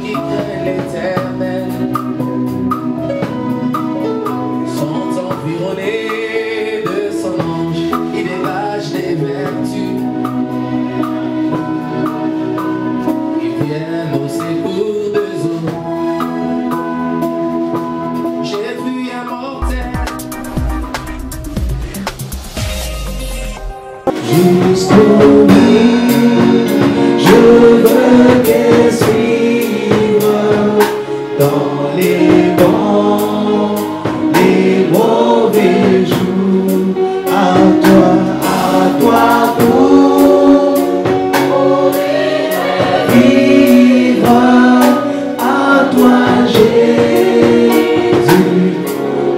qui craignent l'Éternel sont environnés de son ange, il dégage des vertus. Ils viennent au secours d'eux autres. J'ai vu un mortel jusqu'au bout, je veux te suivre dans les bons, les mauvais jours. À toi pour vivre, à toi Jésus,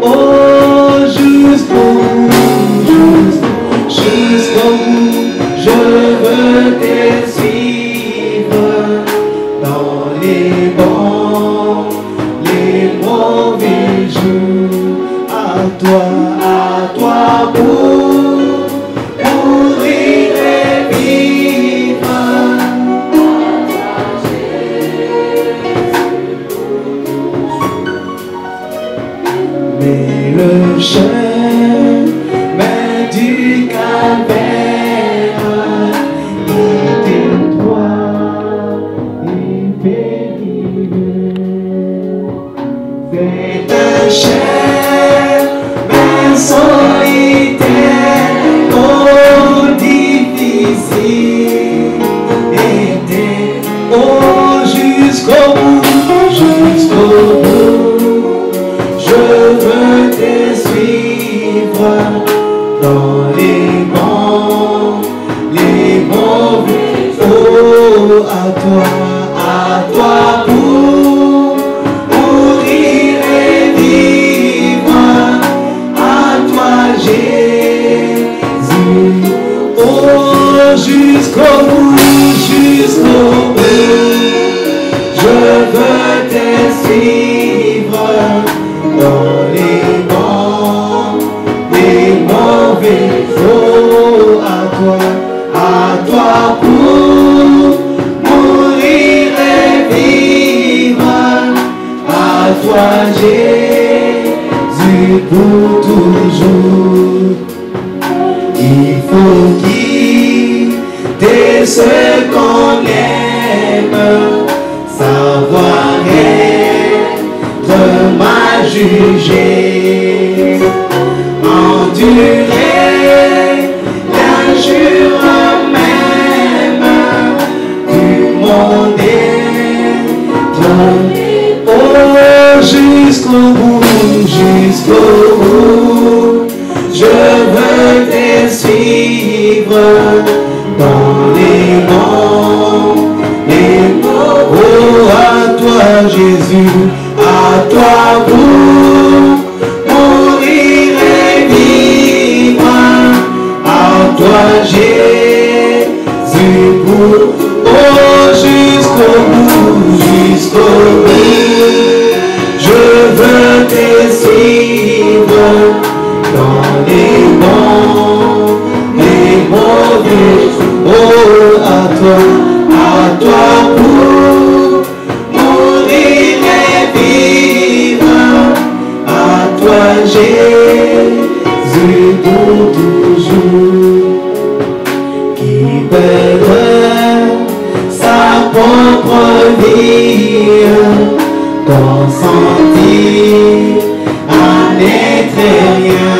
oh jusqu'au bout, jusqu'au bout, je veux te suivre dans les bons, les mauvais jours. À toi pour rire et vivre. Mais le chemin du calvaire était droit et périlleux. C'est un chemin solitaire, oh difficile, était jusqu'au bout, je veux te suivre dans les bons, les mauvais. Oh, à toi pour rire et vivre. À toi Jésus, oh jusqu'au bout, je veux te suivre dans les bons, les mauvais. Oh, à toi pour mourir et vivre. À toi Jésus pour toujours. Il faut quitter ce qu'on aime, savoir être mal jugé, endurer l'injure même du monde étrange. Oh, jusqu'au bout, je veux te suivre dans les bons, les bons. Oh, à toi Jésus, à toi pour mourir et vivre. À toi Jésus pour, oh jusqu'au bout, je veux te suivre dans les bons, les mauvais. Oh, à toi pour mourir et vivre. À toi Jésus pour toujours. Qui perdra sa propre vie, consentir à n'être rien,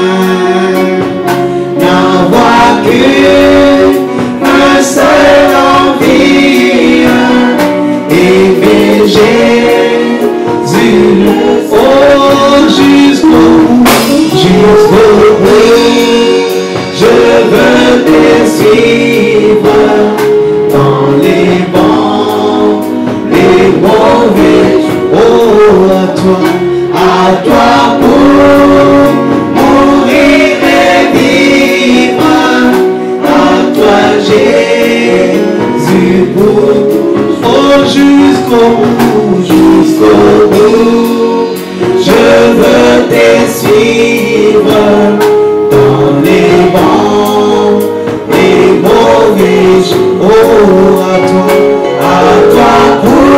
n'avoir qu'une seule envie, aimer Jésus, oh jusqu'au bout, je veux te suivre dans les bons, les mauvais. Oh, à toi pour mourir et vivre. À toi Jésus pour, oh jusqu'au bout, je veux te suivre dans les bons, les mauvais jours. Oh, à toi pour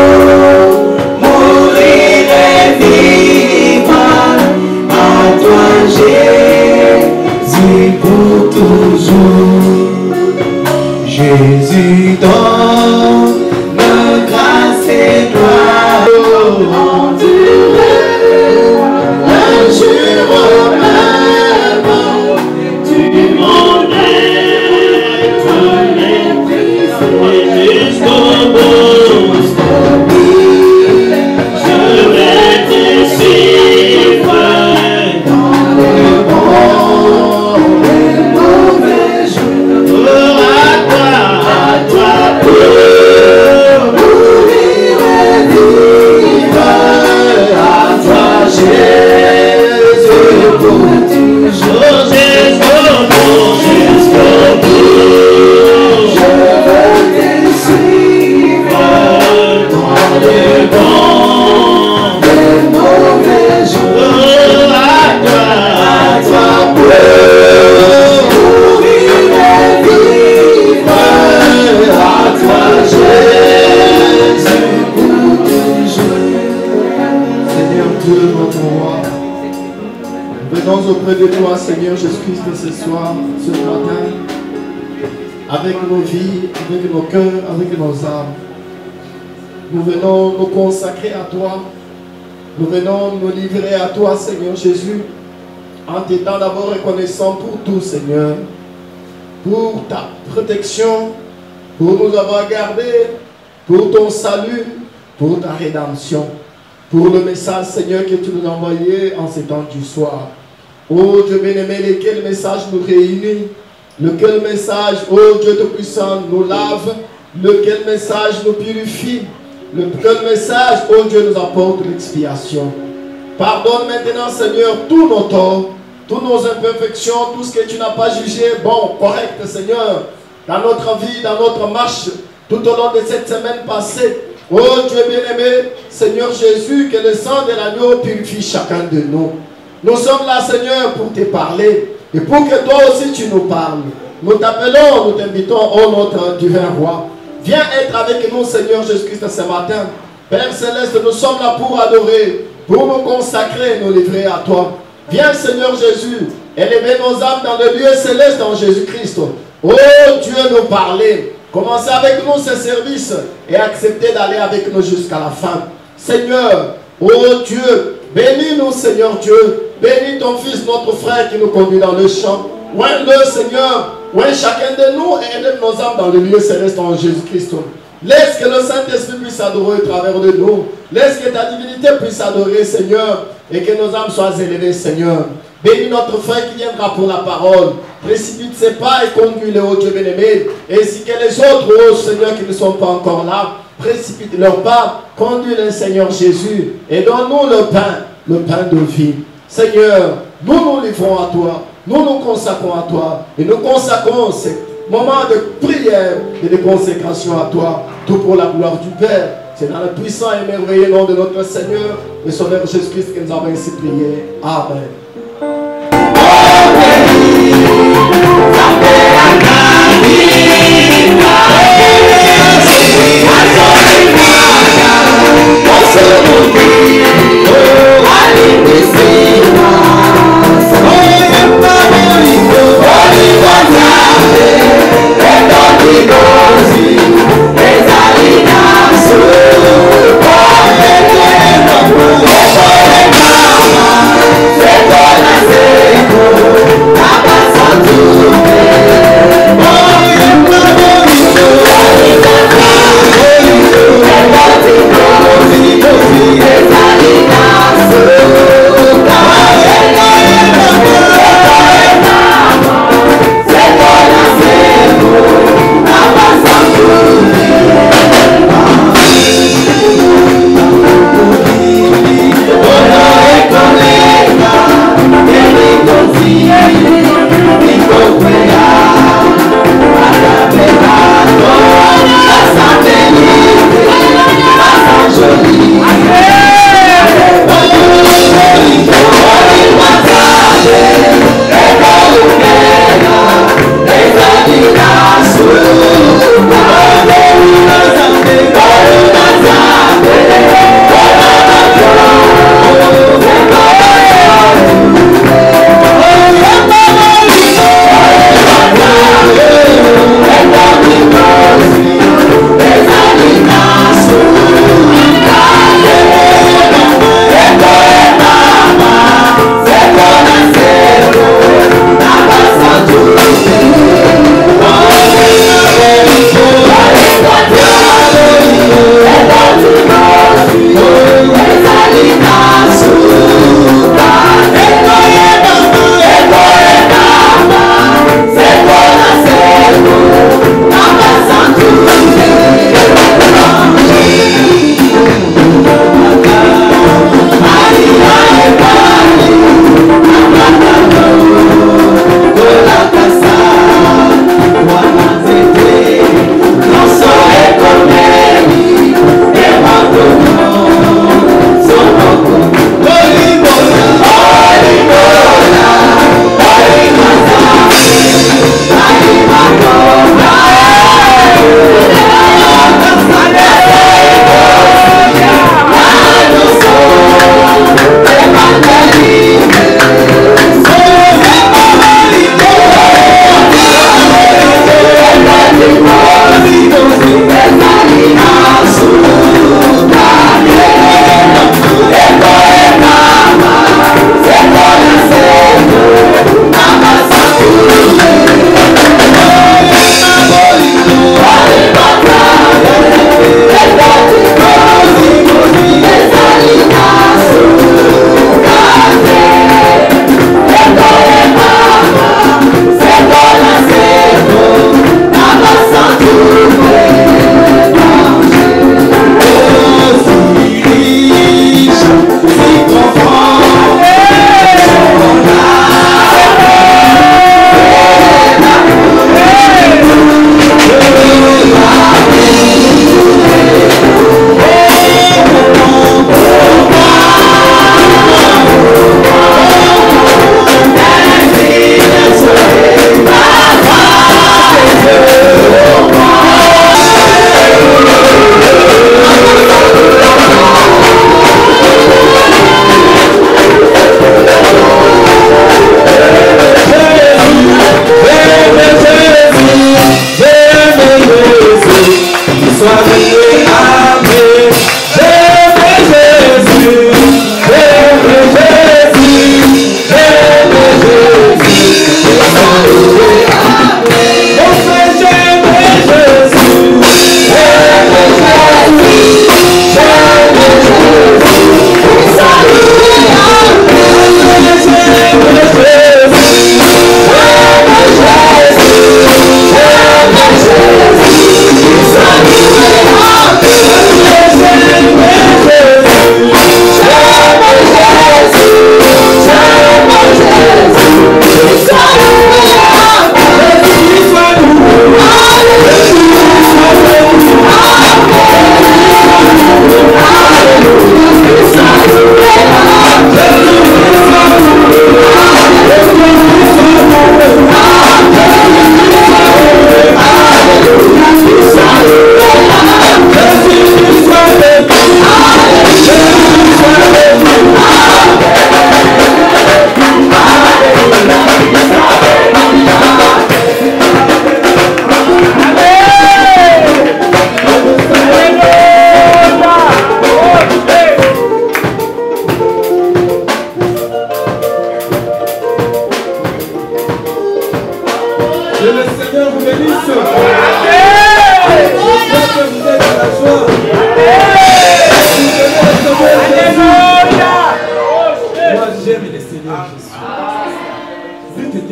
Dieu, notre roi. Venons auprès de toi, Seigneur Jésus-Christ, ce soir, ce matin, avec nos vies, avec nos cœurs, avec nos âmes. Nous venons nous consacrer à toi. Nous venons nous livrer à toi, Seigneur Jésus, en t'étant d'abord reconnaissant pour tout, Seigneur, pour ta protection, pour nous avoir gardés, pour ton salut, pour ta rédemption, pour le message, Seigneur, que tu nous as envoyé en ces temps du soir. Oh Dieu bien-aimé, lequel message nous réunit, lequel message, oh Dieu Tout-Puissant, nous lave, lequel message nous purifie, lequel message, oh Dieu, nous apporte l'expiation. Pardonne maintenant, Seigneur, tous nos torts, toutes nos imperfections, tout ce que tu n'as pas jugé bon, correct, Seigneur, dans notre vie, dans notre marche, tout au long de cette semaine passée. Oh Dieu bien-aimé, Seigneur Jésus, que le sang de l'agneau purifie chacun de nous. Nous sommes là, Seigneur, pour te parler et pour que toi aussi tu nous parles. Nous t'appelons, nous t'invitons, oh notre divin roi. Viens être avec nous, Seigneur Jésus-Christ, ce matin. Père Céleste, nous sommes là pour adorer, pour nous consacrer, nous livrer à toi. Viens, Seigneur Jésus, élever nos âmes dans le lieu céleste en Jésus-Christ. Oh Dieu, nous parler. Commencez avec nous ce service et acceptez d'aller avec nous jusqu'à la fin. Seigneur, oh Dieu, bénis-nous, Seigneur Dieu. Bénis ton Fils, notre frère qui nous conduit dans le champ. Oins-le, Seigneur. Oins chacun de nous et élève nos âmes dans le lieu céleste en Jésus-Christ. Laisse que le Saint-Esprit puisse adorer au travers de nous. Laisse que ta divinité puisse adorer, Seigneur, et que nos âmes soient élevées, Seigneur. Bénis notre frère qui viendra pour la parole. Précipite ses pas et conduis-le, ô Dieu bien-aimé. Ainsi que les autres, ô Seigneur, qui ne sont pas encore là, précipite leurs pas. Conduis-le, Seigneur Jésus. Et donne-nous le pain de vie. Seigneur, nous nous livrons à toi. Nous nous consacrons à toi. Et nous consacrons ce moment de prière et de consécration à toi. Tout pour la gloire du Père. C'est dans le puissant et merveilleux nom de notre Seigneur et Sauveur Jésus-Christ que nous avons ainsi prié. Amen. Oh,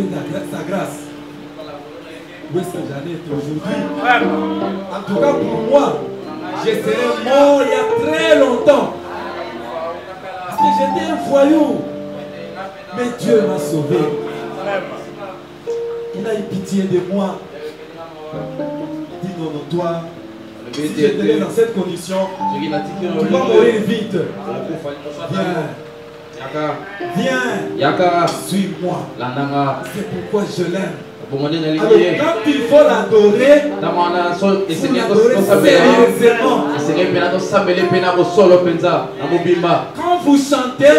était sa grâce? Où est-ce que j'allais être aujourd'hui? En tout cas, pour moi, je serais mort il y a très longtemps. Parce que j'étais un voyou. Mais Dieu m'a sauvé. Il a eu pitié de moi. Dis non, non, toi, si j'étais dans cette condition, tu vas mourir vite. Viens. Viens. Suis-moi. C'est pourquoi je l'aime. Alors, quand il faut l'adorer, il faut l'adorer sérieusement. Quand vous chantez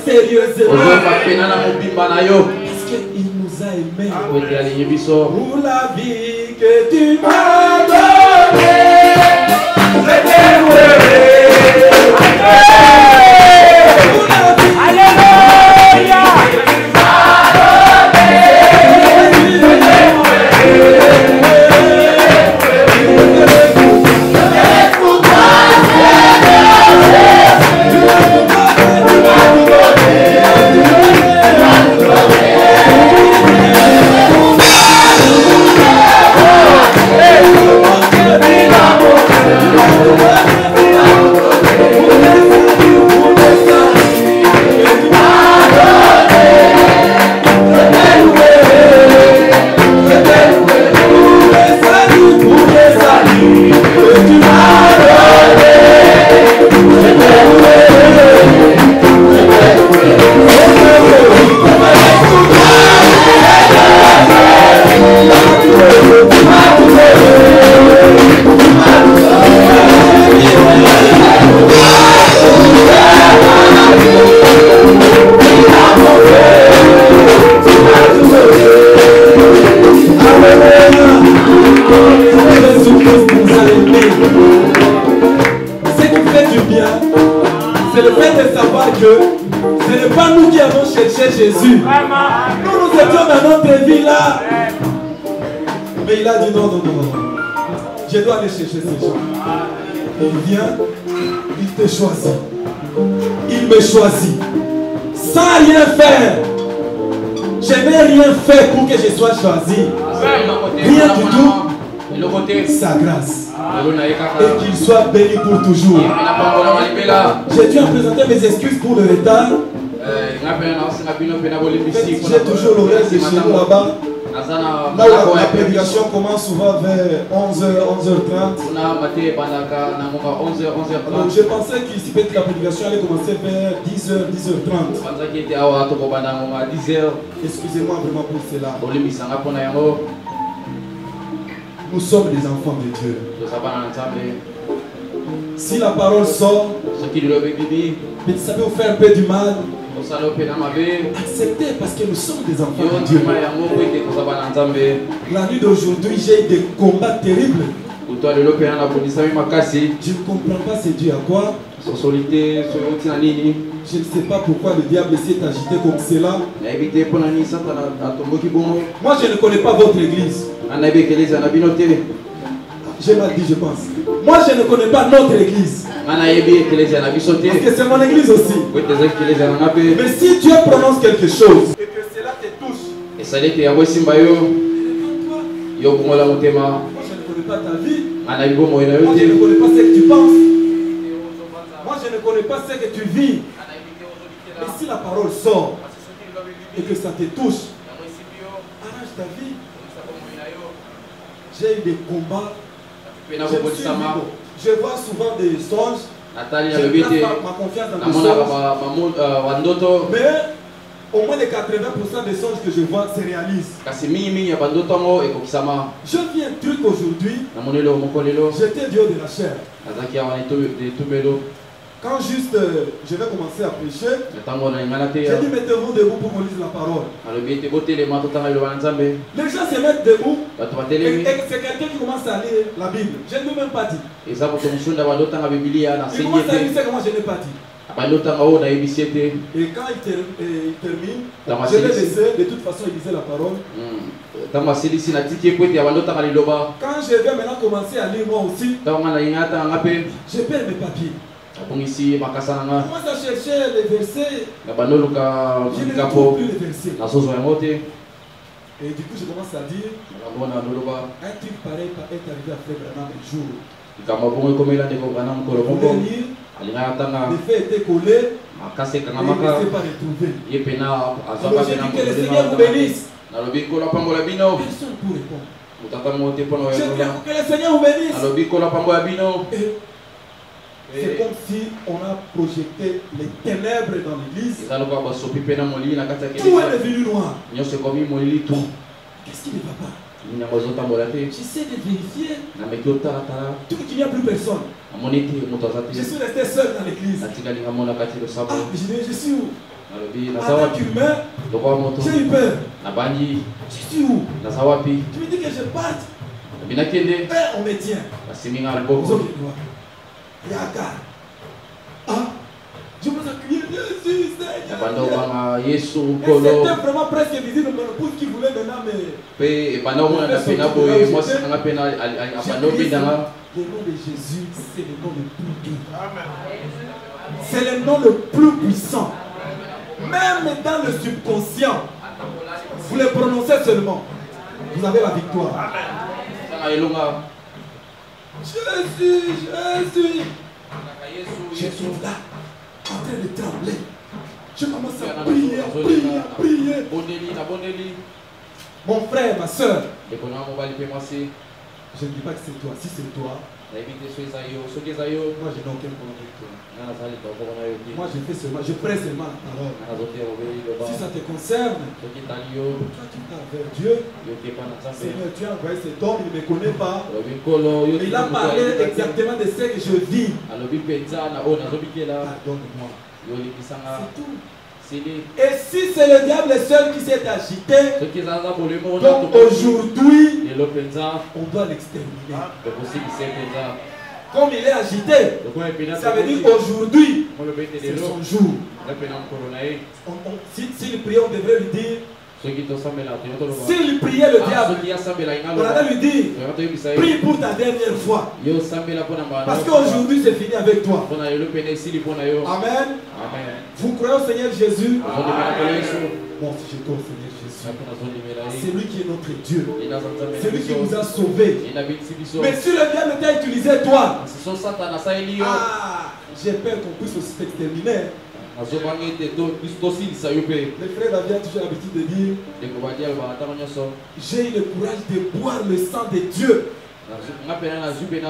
sérieusement. Parce qu'il nous a aimés. Pour la vie que tu m'as donnée, je t'ai loué. Alléluia. Jésus. Nous étions dans notre vie là. Mais il a dit non, non, non, non. Je dois aller chercher ces gens. Il vient, il te choisit. Il me choisit. Sans rien faire. Je n'ai rien fait pour que je sois choisi. Rien du tout. Sa grâce. Et qu'il soit béni pour toujours. J'ai dû en présenter mes excuses pour le retard. J'ai toujours l'horaire de chez nous là-bas. Là où la prédication commence souvent vers 11h, 11h30. Alors je pensais qu'ici peut-être la prédication allait commencer vers 10h, 10h30. Excusez-moi vraiment pour cela. Nous sommes des enfants de Dieu. Si la parole sort, mais ça peut vous faire un peu du mal. Acceptez parce que nous sommes des enfants de Dieu. La nuit d'aujourd'hui, j'ai eu des combats terribles. Je ne comprends pas c'est dû à quoi. Je ne sais pas pourquoi le diable s'est agité comme cela. Moi, je ne connais pas votre église. J'ai mal dit, je pense. Moi, je ne connais pas notre église. Parce que c'est mon église aussi. Mais si Dieu prononce quelque chose et que cela te touche, moi, je ne connais pas ta vie. Moi, je ne connais pas ce que tu penses. Moi, je ne connais pas ce que tu vis. Mais si la parole sort et que ça te touche, arrange ta vie. J'ai eu des combats. Je vois souvent des songes. Je place ma confiance dans les songes. Mais au moins les 80% des songes que je vois se réalisent. Je vis un truc aujourd'hui. J'étais Dieu de la chair. Quand juste je vais commencer à prêcher, j'ai dit mettez-vous debout pour qu'on lise la parole. Les gens se mettent debout et c'est quelqu'un qui commence à lire la Bible. Je ne lui ai même pas dit. Il commence à lire ce que moi je n'ai pas dit. Et quand il termine, je l'ai laissé, de toute façon il disait la parole. Quand je vais maintenant commencer à lire moi aussi, je perds mes papiers. Ici, ma casananga. Commence à chercher les versets. La banoluka Je ne kapo. trouve plus les versets. La sauce mote. Et du coup, je commence à dire La bonne anoluka. un truc pareil est arrivé à Frère Branham un jour. Kamabongo comme il a des grands Vous voulez lire? Les faits étaient collés. Makase Et il ne kangamaka. s'est pas retrouvé. Yepena Alors j'ai dit que le Seigneur vous bénisse. Nalobi kola pambola bino. Personne pour répondre. Utaka mote pono J'ai dit ya. que le Seigneur vous bénisse. Nalobi kola pambola bino. C'est comme si on a projeté les ténèbres dans l'église. Ezaloka basopi pena molili na kata Tout est devenu noir. Nyose komi molili tu. Qu'est-ce qui ne va pas? Nyama zotambola te. J'essaie de vérifier. Na meki otala tala. Tout qu'il n'y a plus personne. Amoni te moto azati. Je suis resté seul dans l'église. Natika lingamona kati lo Ah, sabo. je suis où? Nalobi Avant nasawapi. qu'il meure, Lokwa moto. j'ai eu peur. Nabandi Je suis où? nasawapi. Tu me dis que je parte. Bina kende. On me tient. Basiminga Ils ont alboko. les doigts. Regarde. Ah, je me suis crié, Jésus, Bando Seigneur. banga Yesu Et kolo. c'était vraiment presque visible, mon épouse qui voulait maintenant me... Pe banda mona na pena boye mwasi nga pena abando bindanga. Le nom de Jésus, c'est le nom le plus doux. C'est le nom le plus puissant. Même dans le subconscient, vous le prononcez seulement. Vous avez la victoire. Sanga elonga. Jésus, Jésus. Je suis là, en train de trembler. Je commence à prier, prier. Bondeli na bondeli. Mon frère, ma soeur, Lekona mobali pe mwasi. je ne dis pas que c'est toi. Si c'est toi, Na ebite so ezayo, soki ezayo. moi je n'ai aucun problème avec toi. Nga nazali toko na yo ki. Moi je fais seulement, je prêche seulement la parole. Nga zote obeli loba. Si ça te concerne, Soki tali yo, toi tu vas vers Dieu. yo ke pa na Nzambe. Seigneur, tu as envoyé cet homme, il ne me connaît pas. Alobi nkolo yo. Il a parlé exactement de ce que je vis. Alobi penza na o nazobikela. Pardonne-moi. Yo likisanga. C'est tout. Sili. Et si c'est le diable seul qui s'est agité, Soki ezaza bolemo na donc aujourd'hui, lelo penza. on doit l'exterminer. Tokosikisa penza. Comme il est agité, Lokwa epena. ça veut dire aujourd'hui, Molo bete c'est lelo. son jour. Na pena nkolo na ye. S'il priait, on devrait lui dire, Soki tosambela toloba. s'il priait le diable, Soki asambela on allait lui dire, prie pour ta dernière fois. Yo sambela pona mbana. Parce qu'aujourd'hui, c'est fini avec toi. Pona lelo pena esili pona yo. Amen. Amen. Vous croyez au Seigneur Jésus? Azondimela kolo Yesu. Bon, si je crois au Seigneur Jésus. Napona azondimela ye. C'est lui qui est notre Dieu. Ina zanzamela C'est lui qui biso. nous a sauvés. Ina bitisi biso. Mais si le diable t'a utilisé toi, So Satan asaeli yo. j'ai peur qu'on puisse aussi t'exterminer. Azobanga ete biso tosilisa yo pe. Le frère David a toujours l'habitude de dire, Ndeko badia ba ntango nyonso. j'ai eu le courage de boire le sang de Dieu. Nga pena nazwi pena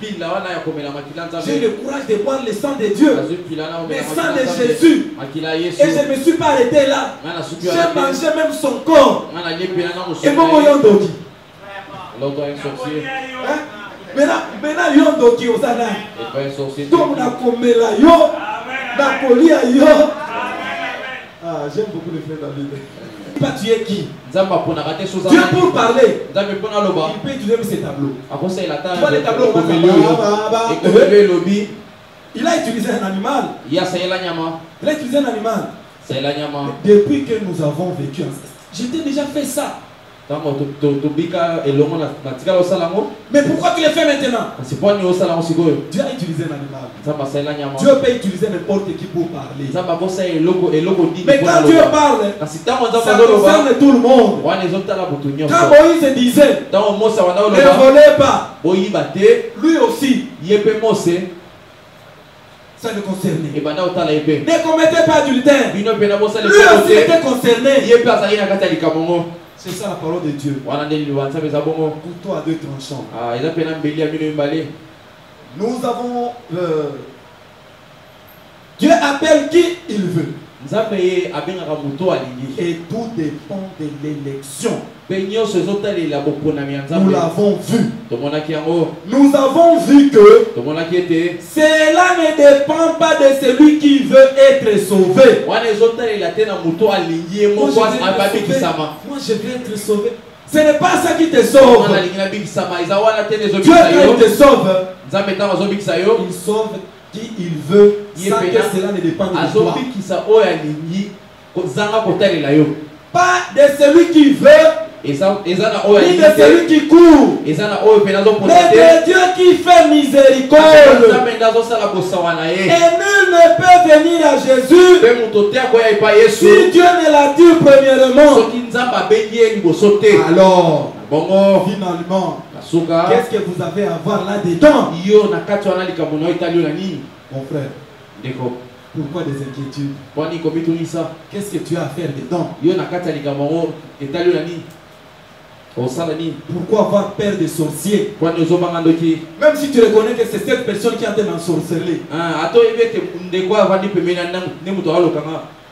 pila wana ya komela makila J'ai eu Nzambe. le courage de boire le sang de Dieu. Nazwi pila na Le komela sang de makila Jésus. Makila Yesu. Et je ne me suis pas arrêté là. Nga nasuki J'ai wana te. mangé même son corps. Nga nalie pena na Et mosusu. bon, Yondoki. L'autre est un sorcier. Maintenant, Yondoki aux Anna. Et pas un sorcier. Donc, na komela yo. Na kolia yo. Ah, j'aime beaucoup le frère David. Pas tu es qui? Nzamba pona kate soza. Dieu pour parler. Nzambe pona loba. Il peut utiliser ces tableaux. Akosa il attend. Tu vois les tableaux comme ça. Et comme le lobby. Il a utilisé un animal. Il y a Sayela Nyama. Il a utilisé un animal. Sayela Nyama. Depuis que nous avons vécu ensemble, j'étais déjà fait ça. Tango to bika elongo na tika lo salango. Mais pourquoi tu le fais maintenant? C'est pas ni au salango sikoyo. Dieu a utilisé un animal. Nzamba Sayela Nyama. Dieu peut utiliser n'importe qui pour parler. Nzamba kosa eloko di. Mais quand Dieu parle, kasi tango ça nzamba lo loba. concerne tout le monde. Wana ezotala butu nyonso. Quand Moïse disait, Tango Mosa wana lo ne loba. volez pas, Boyiba te. lui aussi, Yepe Mose. ça le concernait. Et banda otala yepe. Ne commettez pas adultère. Bino pena bosa le Lui aussi kote. était concerné. Yepe azali na kati ya likamongo. C'est ça la parole de Dieu. Wana ndeli liwanza beza bongo. Couteau à deux tranchants. Ah, eza pena mbeli ya bino mbale. Nous avons Dieu appelle qui il veut. Nzambe ye abengaka moto alingi. Et tout dépend de l'élection. Pe nyonso ezotalela boponami ya Nous Nzambe. l'avons vu. Tomonaki yango. Nous avons vu que Tomonaki ete. cela ne dépend pas de celui qui veut être sauvé. Wana ezotalela te na moto alingi ye Moi, moko je veux être ababikisama. Moi, je veux être sauvé. Ce n'est pas ça qui te sauve. Wana alingi na bikisama eza wana te Dieu, ezobikisa quand yo. il te sauve, Nzambe ntango azobikisa yo. il sauve qui il veut sans que cela ne dépende de toi. Azobikisa oyo alingi kozanga kotalela yo. Pas de celui qui veut ni de celui qui court, mais de Dieu qui fait miséricorde. Et nul ne peut venir à Jésus si Dieu ne l'attire premièrement. Alors, finalement, qu'est-ce que vous avez à voir là-dedans? Mon frère, pourquoi des inquiétudes? Qu'est-ce que tu as à faire dedans? Pourquoi avoir peur des sorciers? Même si tu reconnais que c'est cette personne qui est en train d'ensorceler.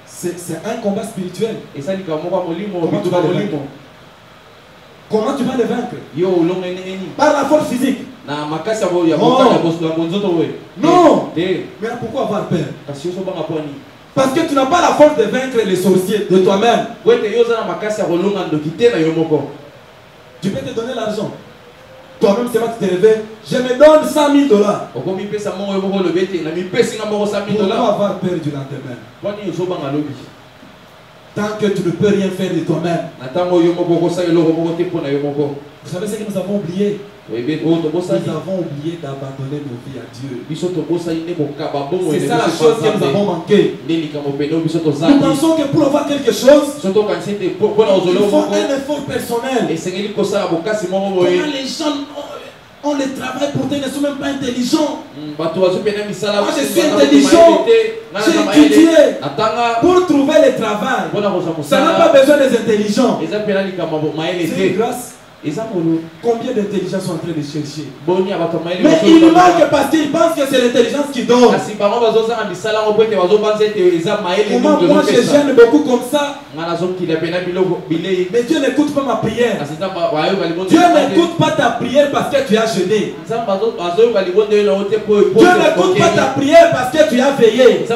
C'est un combat spirituel. Comment tu vas le vaincre? Par la force physique. Non. Mais pourquoi avoir peur? Parce que tu n'as pas la force de vaincre les sorciers de toi-même. Tu peux te donner l'argent. Toi-même, c'est moi qui te réveille. Je me donne $100 000. Pourquoi avoir peur du lendemain? Tant que tu ne peux rien faire de toi-même. Vous savez ce que nous avons oublié? Nous avons oublié d'abandonner nos vies à Dieu. C'est ça la chose que nous avons manqué. Nous pensons que pour avoir quelque chose, il faut un effort personnel. Comment les gens ont le travail, pourtant ils ne sont même pas intelligents. Moi je suis intelligent, j'ai étudié pour trouver le travail. Ça n'a pas besoin des intelligents. C'est une grâce. Combien d'intelligents sont en train de chercher? Mais il manque parce qu'ils pensent que c'est l'intelligence qui donne. Comment moi je gêne beaucoup comme ça? Mais Dieu n'écoute pas ma prière. Dieu n'écoute pas ta prière parce que tu as jeûné. Dieu n'écoute pas ta prière parce que tu as veillé.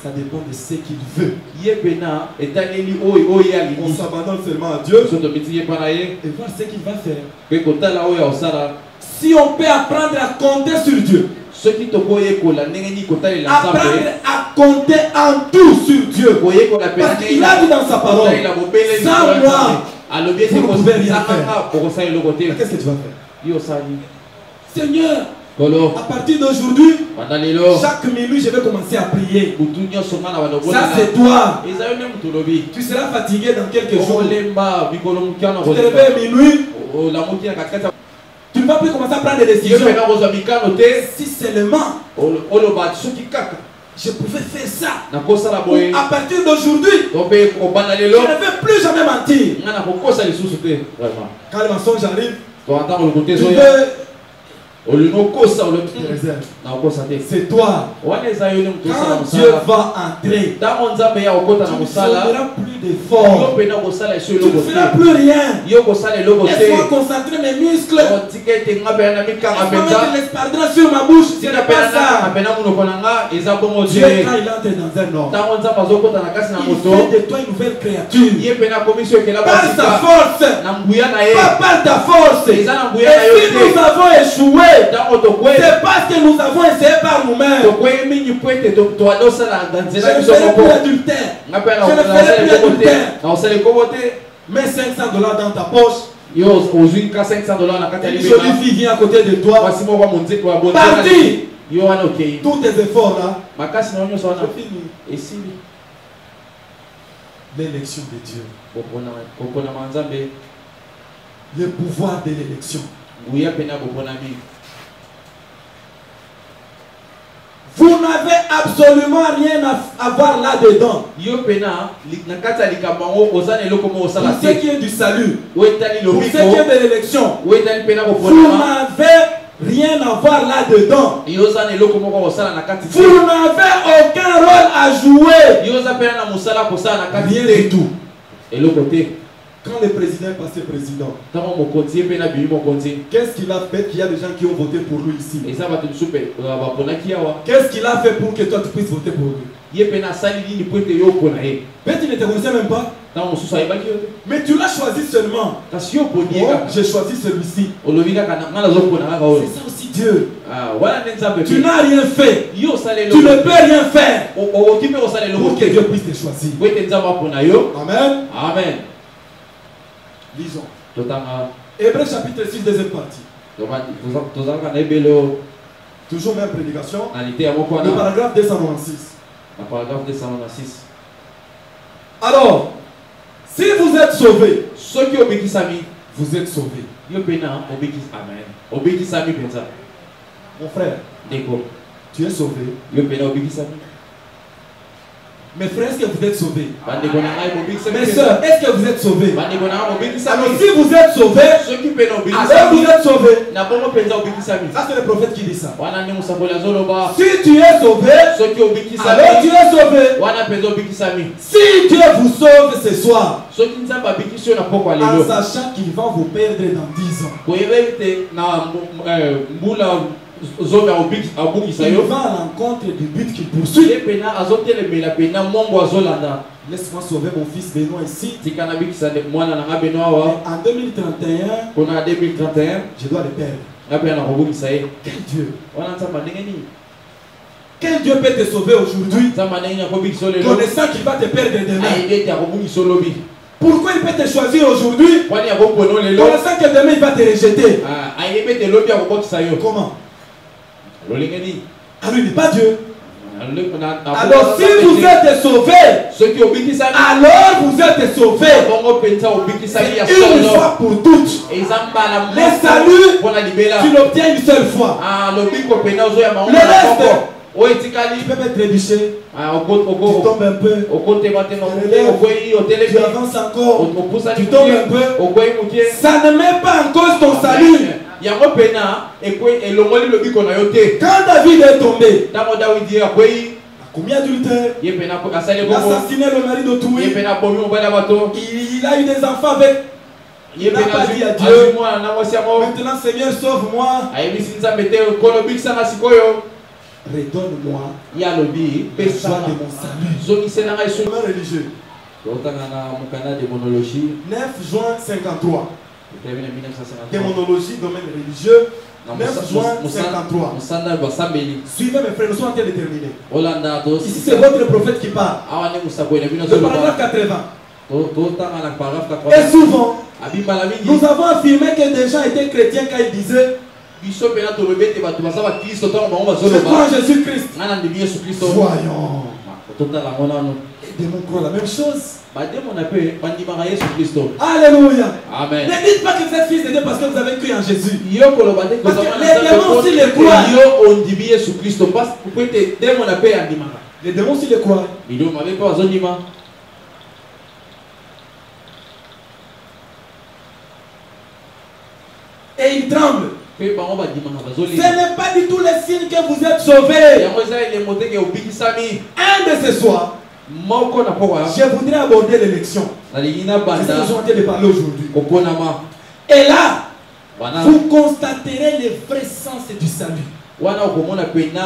Ça dépend de ce qu'il veut. On s'abandonne seulement à Dieu et voir ce qu'il va faire. Si on peut apprendre à compter sur Dieu, apprendre à compter en tout sur Dieu, parce qu'il a dit dans sa parole, sans moi, vous ne pouvez rien faire. Qu'est-ce que tu vas faire? Seigneur, à partir d'aujourd'hui, chaque minute je vais commencer à prier. Ça c'est toi. Tu seras fatigué dans quelques jours. Tu te réveilles à minuit. Tu ne vas plus commencer à prendre des décisions. Si seulement je pouvais faire ça. À partir d'aujourd'hui, je ne vais plus jamais mentir. Quand le mensonge arrive, tu veux c'est toi. Quand Dieu va entrer, tu ne feras plus d'efforts. Tu ne feras plus rien. Laisse-moi concentrer mes muscles. Laisse-moi mettre l'espardin sur ma bouche. Ce n'est pas ça. Dieu, quand il entre dans un homme, il fait de toi une nouvelle créature. Par sa force, pas par ta force. Et si nous avons échoué, c'est parce que nous avons essayé par nous-mêmes. Je ne ferai plus adultère. Mets $500 dans ta poche. Une jolie fille vient à côté de toi. Parti. Tous tes efforts là. C'est fini. L'élection de Dieu. Le pouvoir de l'élection. Vous n'avez absolument rien à voir là-dedans. Pour ce qui est du salut, pour ce qui est de l'élection, vous n'avez rien à voir là-dedans. Vous n'avez aucun rôle à jouer. Rien du tout. Quand le président est passé président, qu'est-ce qu'il a fait qu'il y a des gens qui ont voté pour lui ici? Qu'est-ce qu'il a fait pour que toi tu puisses voter pour lui? Peut-être qu'il ne te connaissait même pas. Mais tu l'as choisi seulement. Oh, j'ai choisi celui-ci. C'est ça aussi Dieu. Tu n'as rien fait. Tu ne peux rien faire pour que Dieu puisse te choisir. Amen. Amen. Lisons. Hébreux chapitre 6, deuxième partie. Toujours même prédication. Le paragraphe 296. Alors, si vous êtes sauvés, vous êtes sauvés. Mon frère, tu es sauvé. Mes frères, est-ce que vous êtes sauvés? Mes soeurs, est-ce que vous êtes sauvés? Alors si vous êtes sauvés, alors vous êtes sauvés. Ça c'est le prophète qui dit ça. Si tu es sauvé, alors tu es sauvé. Si Dieu vous sauve ce soir, en sachant qu'il va vous perdre dans 10 ans, il va à l'encontre du but qu'il poursuit. Laisse-moi sauver mon fils Benoît ici. En 2031, je dois le perdre. Quel Dieu? Quel Dieu peut te sauver aujourd'hui, connaissant qu'il va te perdre demain? Pourquoi il peut te choisir aujourd'hui, connaissant que demain il va te rejeter? Comment? Alors il n'est pas Dieu. Alors si vous êtes sauvés, alors vous êtes sauvés une fois pour toutes. Les saluts, tu l'obtiens une seule fois. Le reste, tu peux être trébuché. Tu tombes un peu, tu avances encore, tu tombes un peu. Ça ne met pas en cause ton salut. Quand David est tombé, commis adultère, il a assassiné le mari d'autrui, il a eu des enfants avec. Il n'a pas dit à Dieu, maintenant Seigneur sauve-moi, redonne-moi la joie de mon salut. Religieux. 9 juin 53. Démonologie, domaine religieux. 9 juin 53. Suivez mes frères, nous sommes en train de terminer. Ici c'est votre prophète qui parle. Le paragraphe 80. Et souvent, nous avons affirmé que des gens étaient chrétiens quand ils disaient je crois en Jésus-Christ. Voyons. Les démons croient la même chose. Alléluia. Amen. Ne dites pas que vous êtes fils de Dieu parce que vous avez cru en Jésus. Parce que les démons aussi les croient. Les démons aussi les croient. Et ils tremblent. Ce n'est pas du tout le signe que vous êtes sauvés. Un de ce soir, je voudrais aborder l'élection. C'est ce que je suis en train de parler aujourd'hui. Et là, vous constaterez le vrai sens du salut. Voyez, vous n'avez rien à y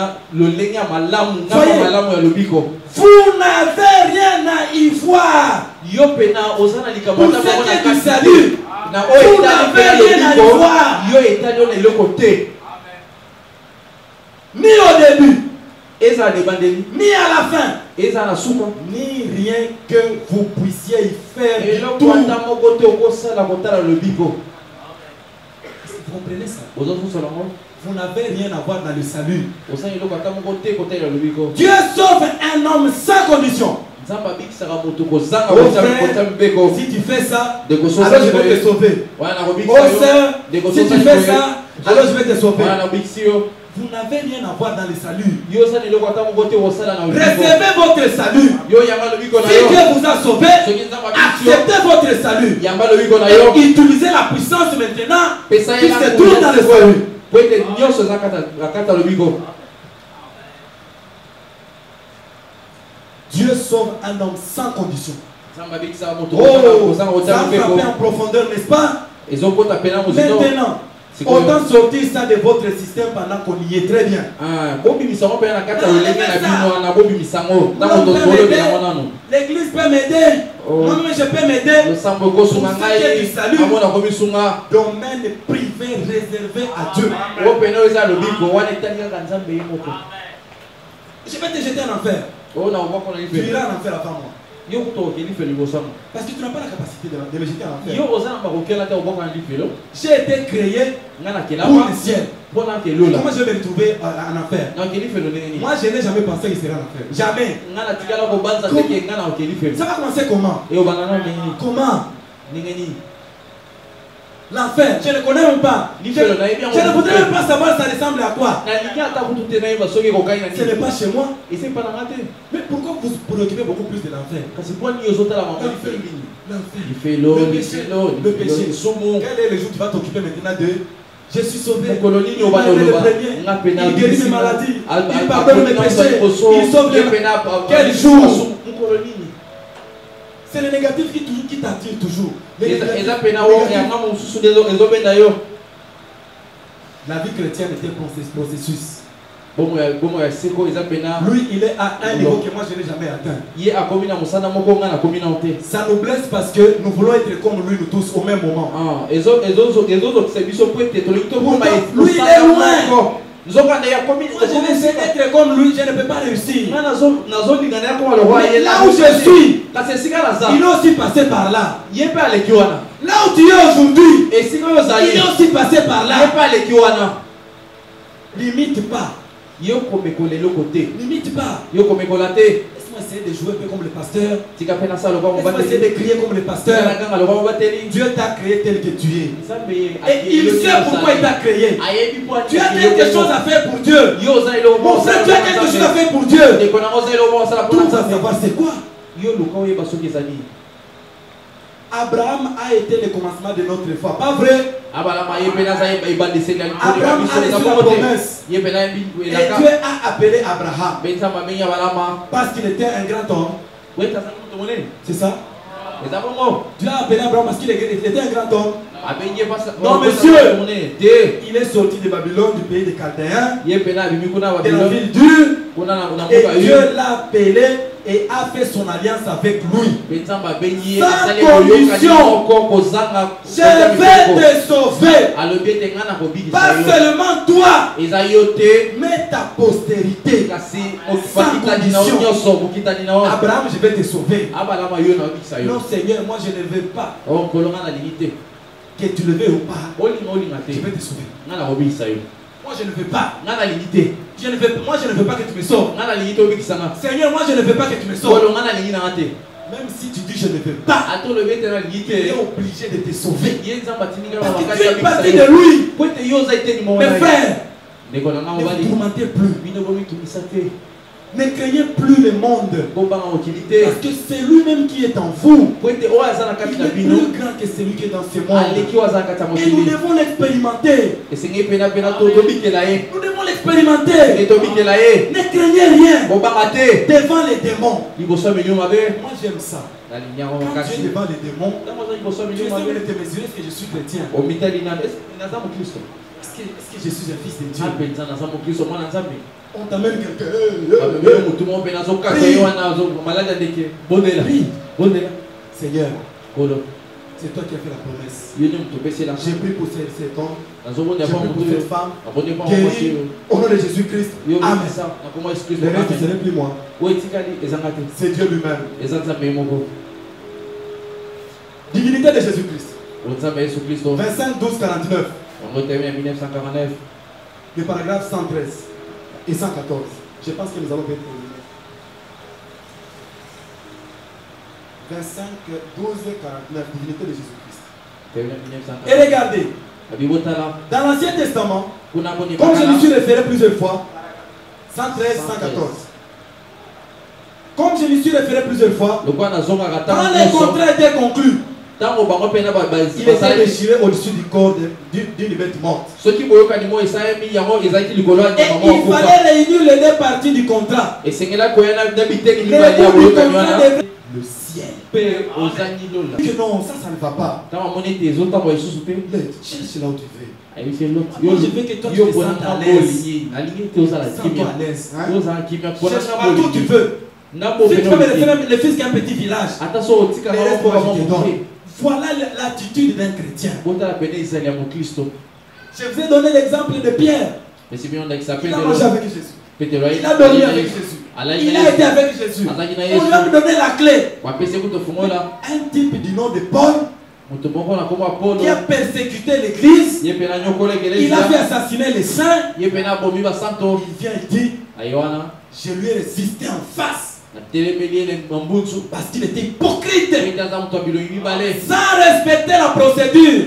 voir. Pour ce qui est du salut, vous n'avez rien à y voir. Ni au début, ni à la fin, ni rien que vous puissiez y faire du tout. Vous comprenez ça? Vous n'avez rien à voir dans le salut. Dieu sauve un homme sans condition. Si tu fais ça, alors je vais te sauver. Oh sœur, si tu fais ça, alors je vais te sauver. Vous n'avez rien à voir dans le salut. Recevez votre salut. Si Dieu vous a sauvé, acceptez votre salut. Et utilisez la puissance maintenant qui se trouve dans le salut. Dieu sauve un homme sans condition. Oh, ça a frappé en profondeur, n'est-ce pas? Maintenant, autant sortir ça de votre système pendant qu'on y est très bien. L'église peut m'aider. Moi-même, je peux m'aider. Pour ce qui est du salut, domaine privé réservé à Dieu. Je vais te jeter en enfer. Tu iras en enfer avant moi. Parce que tu n'as pas la capacité de me jeter en enfer. J'ai été créé pour le ciel. Comment je vais me retrouver en enfer? Moi, je n'ai jamais pensé qu'il serait en enfer. Jamais. Ça va commencer comment? Comment? L'enfer, je ne connais même pas. Je ne voudrais même pas savoir ça ressemble à quoi. Ce n'est pas chez moi. Mais pourquoi vous vous préoccupez beaucoup plus de l'enfer? Le péché. Quel est le jour où tu vas t'occuper maintenant de... Je suis sauvé. Il guérit mes maladies. Il pardonne mes péchés. Il sauve les... Quel jour? C'est le négatif qui t'attire toujours. La vie chrétienne est un processus. Lui, il est à un niveau que moi je n'ai jamais atteint. Ça nous blesse parce que nous voulons être comme lui, nous tous, au même moment. Lui, il est loin. Moi, je vais essayer d'être comme lui, je ne peux pas réussir. Mais là où je suis, il est aussi passé par là. Là où tu es aujourd'hui, il est aussi passé par là. Limite pas. Limite pas. Laisse-moi essayer de jouer un peu comme le pasteur. Laisse-moi essayer de crier comme le pasteur. Dieu t'a créé tel que tu es. Et il sait pourquoi il t'a créé. Tu as quelque chose à faire pour Dieu. Mon frère, tu as quelque chose à faire pour Dieu. Tout va savoir c'est quoi. Abraham a été le commencement de notre foi. Pas vrai? Abraham a reçu la promesse. Et Dieu a appelé Abraham parce qu'il était un grand homme. C'est ça? Dieu a appelé Abraham parce qu'il était un grand homme. Non, monsieur, il est sorti de Babylone, du pays des Chaldéens, de la ville dure. Et Dieu l'a appelé et a fait son alliance avec lui. Sans condition. Je vais te sauver. Pas seulement toi, mais ta postérité. Sans condition. Abraham, je vais te sauver. Non, Seigneur, moi je ne veux pas. Que tu le veux ou pas, je vais te sauver. Moi je ne veux pas. Moi je ne veux pas que tu me sauves. Seigneur, moi je ne veux pas que tu me sauves. Même si tu dis je ne veux pas, il est obligé de te sauver. Parce que tu es parti de lui. Mes frères, ne vous tourmentez plus. Ne craignez plus le monde. Parce que c'est lui-même qui est en vous. Il est plus grand que celui qui est dans ce monde. Et nous devons l'expérimenter. Nous devons l'expérimenter. Ne craignez rien devant les démons. Moi j'aime ça. Quand tu es devant les démons, tu essaies de te mesurer est-ce que je suis chrétien. Est-ce que je suis un fils de Dieu? On t'amène quelqu'un. Seigneur, c'est toi qui as fait la promesse. J'ai pris pour cet homme. J'ai pris pour cette femme. Guéri au nom de Jésus-Christ. Amen. Le reste, ce n'est plus moi. C'est Dieu lui-même. Divinité de Jésus-Christ. 25, 12, 49. Le paragraphe 113 et 114. Je pense que nous allons être terminés. 25, 12, 49. Divinité de Jésus-Christ. Et regardez. Dans l'Ancien Testament, comme je me suis référé plusieurs fois, 113, 114. Comme je me suis référé plusieurs fois, quand les contrats étaient conclus, il était déchiré au-dessus du corps d'une bête morte. Et il fallait réunir les deux parties du contrat. Le ciel. Que non, ça ne va pas. Cherche là où tu veux. Moi, je veux que toi tu te sentes à l'aise. Sens-toi à l'aise. Cherche partout où tu veux. Si tu peux me laisser même le fils qui a un petit village, voilà l'attitude d'un chrétien. Je vous ai donné l'exemple de Pierre. Il a mangé avec Jésus. Il a dormi avec Jésus. Il a été avec Jésus. On lui a donné la clé. Un type du nom de Paul qui a persécuté l'église. Il a fait assassiner les saints. Il vient et dit, je lui ai résisté en face. Parce qu'il était hypocrite. Sans respecter la procédure.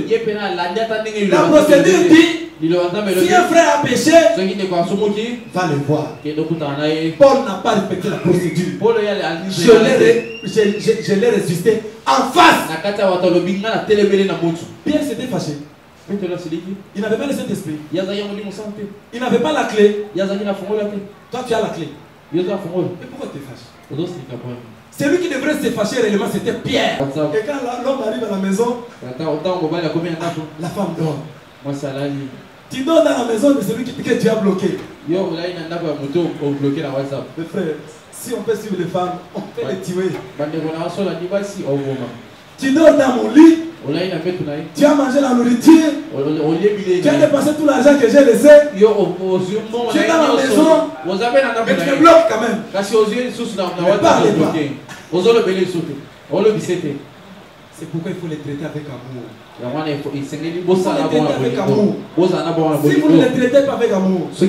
La procédure dit, si un frère a péché, va le voir. Paul n'a pas respecté la procédure. Je l'ai résisté en face. Pierre s'était fâché. Il n'avait pas le Saint-Esprit. Il n'avait pas la clé. Toi, tu as la clé. Mais pourquoi tu es fâché? Celui qui devrait se fâcher réellement, c'était Pierre. Et quand l'homme arrive à la maison, la femme dort. Tu dors dans la maison de celui que tu as bloqué. Mes frères, si on peut suivre les femmes, on peut les tuer. Tu dors dans mon lit. Tu as mangé la nourriture. Tu as dépensé tout l'argent que j'ai laissé. Tu es dans la maison. Mais tu me bloques quand même. Ne parlez pas. C'est pourquoi il faut les traiter avec amour. Si vous ne les traitez pas avec amour, vous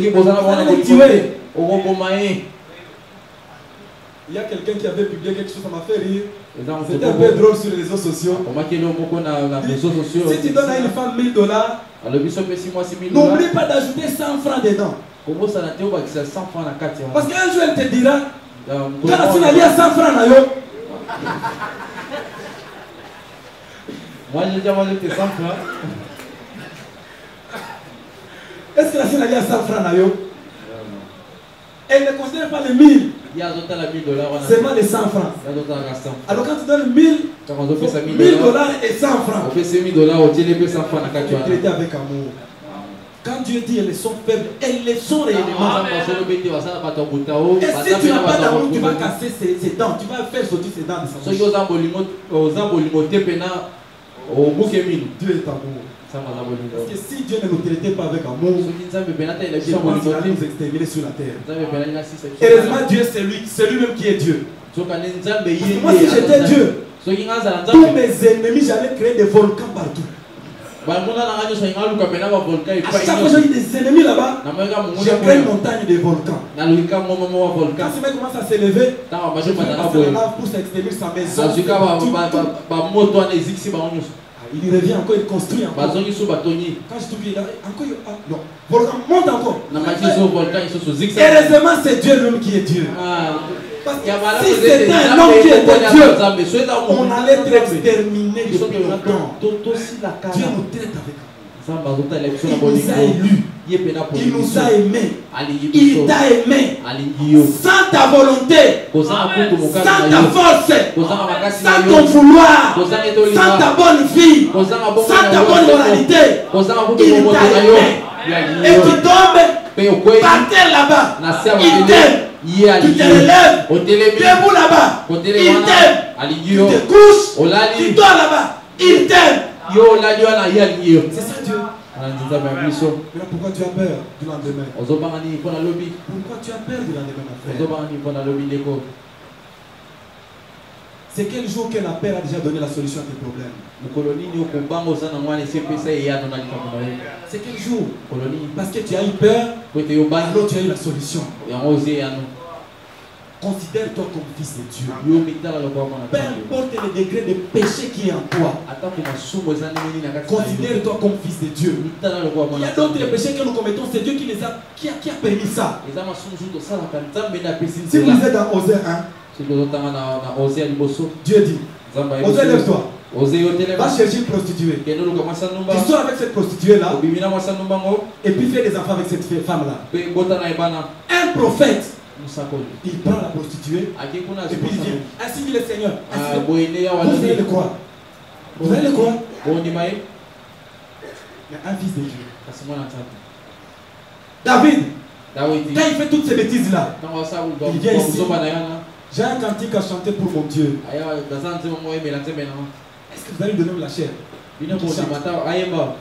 allez les tuer. Il y a quelqu'un qui avait publié quelque chose, ça m'a fait rire. C'était un peu drôle sur les réseaux sociaux. Si tu donnes à une femme $1000, n'oublie pas d'ajouter 100 francs dedans. Parce qu'un jour elle te dira, quand la fille a 100 francs, moi j'ai déjà mangé tes 100 francs. Est-ce que la fille a 100 francs? Elle ne considère pas les 1000. Seulement les 100 francs. Alors quand tu donnes 1000 $, et 100 francs, tu traiter avec amour. Quand Dieu dit elles sont faibles, elles le sont réellement. Et si tu n'as pas d'amour, tu vas casser ses dents. Tu vas faire sortir ses dents de sa bouche. Dieu est amour. Parce que si Dieu ne nous traitait pas avec amour, il va nous exterminer sur la terre. Heureusement, Dieu c'est lui-même qui est Dieu. Moi si j'étais Dieu, tous mes ennemis, j'allais créer des volcans partout. À chaque fois que j'ai des ennemis là-bas, je crée une montagne de volcans. Quand ce mec commence à s'élever, je fais la lave pour s'exterminer sa maison. Il revient encore, il construit encore. Quand je t'oublie, encore, non, volcan monte encore. Heureusement, c'est Dieu lui qui est Dieu. Parce que si c'était un homme qui était Dieu, on allait être exterminé depuis longtemps. Dieu nous traite avec amour. Il nous a élus. Il nous a aimés. Il t'a aimé. Sans ta volonté, sans ta force, sans ton vouloir, sans ta bonne vie, sans ta bonne moralité. Il t'a aimé. Et tu tombes par terre là-bas. Il t'aime. Tu te relèves. Debout là-bas. Il t'aime. Tu te couches. Tu dors là-bas. Il t'aime. C'est ça Dieu. Pourquoi tu as peur du lendemain? Pourquoi tu as peur du lendemain, mon frère? C'est quel jour que la paix a déjà donné la solution à tes problèmes? C'est quel jour? Parce que tu as eu peur, alors tu as eu la solution. Considère-toi comme fils de Dieu. Peu importe le degré de péché qui est en toi, considère-toi comme fils de Dieu. Il y a d'autres péchés que nous commettons, c'est Dieu qui a permis ça. Si vous êtes dans Osée 1, Dieu dit, Osée, lève-toi. Va chercher une prostituée. Tu sors avec cette prostituée-là et puis fais des enfants avec cette femme-là. Un prophète, il prend la prostituée et puis il dit, ainsi dit le Seigneur. Vous allez le croire. Vous allez le croire. Mais un fils de Dieu. David, quand il fait toutes ces bêtises-là, il vient ici. J'ai un cantique à chanter pour mon Dieu. aya daza nzema mo emela nzemena Est-ce que vous allez lui donner la chair? bino mo dimata ayemba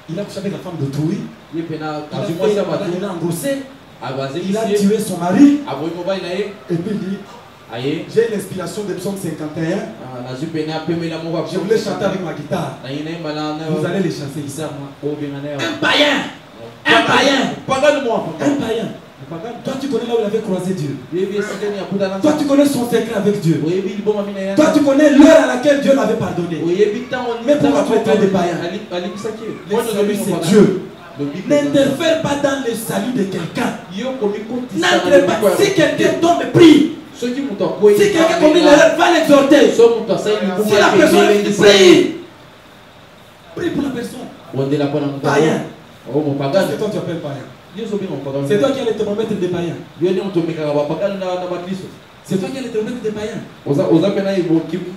Il a couché avec la femme d'autrui. ye pena Il azumwasi ya a batu engrossé. Il a abazemisi tué son mari. aboyi mobali na ye Et puis il dit, aye j'ai une inspiration de psaume 51. nazwi pena apemela moko Je voulais chanter avec ma guitare. na ye nayemba na Vous allez les chanter. isama obenga na yo Un païen. Un païen. pagano mo Un païen. Toi tu connais là où il avait croisé Dieu. yebi esikani ya puta na Toi tu connais son secret avec Dieu. oyebi liboma mina ya Toi tu connais l'heure à laquelle Dieu l'avait pardonné. oyebi ntango Mais pourquoi tu es train de païen? alimbisaki Le salut c'est Dieu. Dieu N'interfère pas dans le salut de quelqu'un. yo komikotisa N'entre pas. Si quelqu'un tombe, prie. soki moto akoyi Si quelqu'un commet l'erreur, va l'exhorter. so moto asali Si la personne prie. Prie pour la personne. ondela mpona moto Païen. o mopagano C'est toi qui appelles païen. yo sobinga mopagano C'est toi qui es le thermomètre des païens. yo nde moto omekaka bapagano na bakristo C'est toi qui es le thermomètre des païens. oza mpena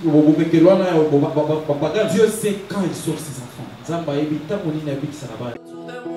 bomekelwana bapagano Dieu sait quand il sort ses enfants. nzambe ayebi ntango nini abikisaka bana